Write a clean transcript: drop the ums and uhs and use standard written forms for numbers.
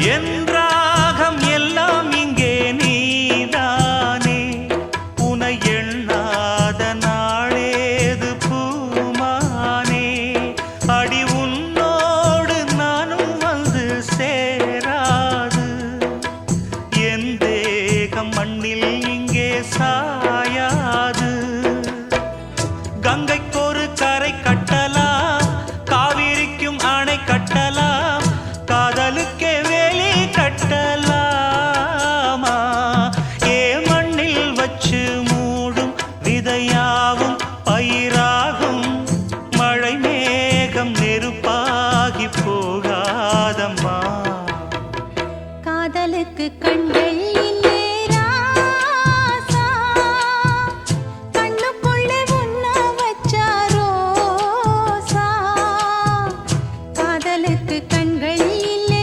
என் ராகம் எல்லாம் இங்கே நீதானே உனை எண்ணாத நாளேது பூமானே அடி உன்னோடு நானும் வந்து சேராது என் தேகம் மண்ணில் இங்கே சாயாது கங்கைக்கொரு கரை கட்டலாம் காவிரிக்கும் அணை கட்டலாம் காதலுக்கே வேலி கட்டலாமா ஏ மண்ணில் வச்சு மூடும் விதையாவும் பயிராகும் மழை மேகம் நெருப்பாகி போகாதம்மா காதலுக்கு கண்